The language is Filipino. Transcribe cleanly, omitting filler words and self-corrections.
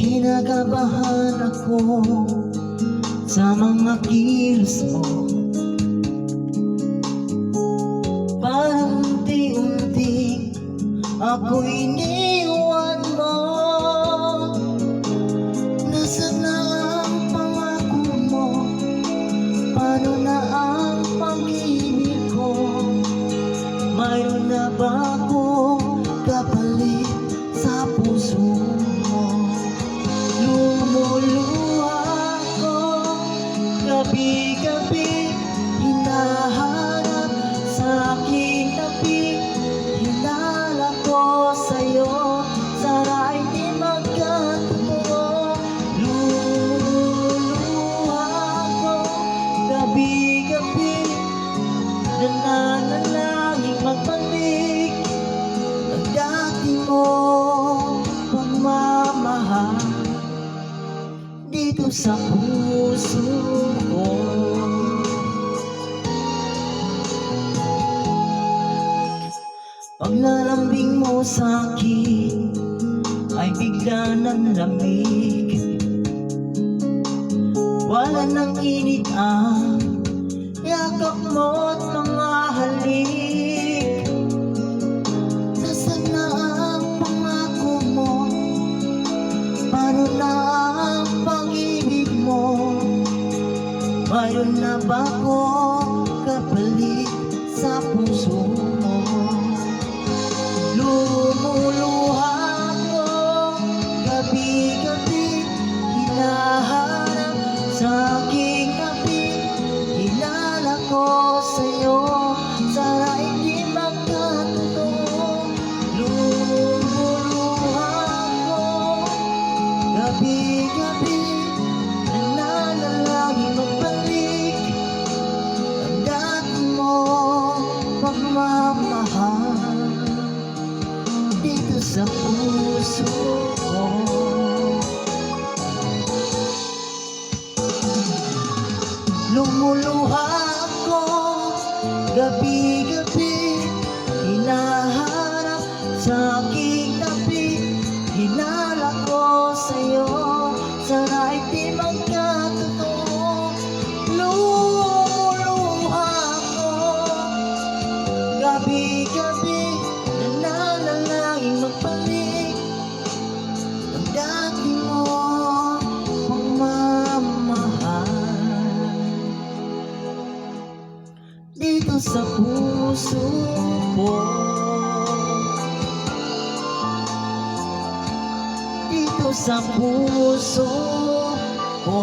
Kinakabahan ako sa mga kilos mo. Parang unti-unti ako'y iniwan mo. Nasaan na ang pangako mo? Paano na ang pag-ibig ko? Mayroon na ba akong kapalit sa puso mo? Lumuluha ko gabi-gabi, hinahanap sa aking tabi. Hinala ko sa'yo, sana hindi magkatotoo. Lumuluha ko gabi-gabi, nananalangin magbalik ang dati mong pagmamahal dito sa puso ko. Paglalambing mo sa'kin ay bigla ng lamig. Wala nang init ang yakap mo't mga halik. Nasaan na ang pangako mo? Paano na ang pag-ibig mo? Mayroon na ba akong kapalit sa puso mo? Lumuluha ko gabi-gabi, hinahanap sa aking tabi. Hinala ko sa'yo, sana hindi magkatotoo. Lumuluha ko gabi-gabi, nananalangin magbalik ang dati mong pagmamahal dito sa puso ko. Lumuluha ako gabi-gabi, hinahanap sa aking tabi. Hinala ko sa'yo, sana hindi magkatotoo. Lumuluha ako gabi-gabi, nananalangin magbalik ang dati mo pagmamahal dito sa puso ko. Dito sa puso ko.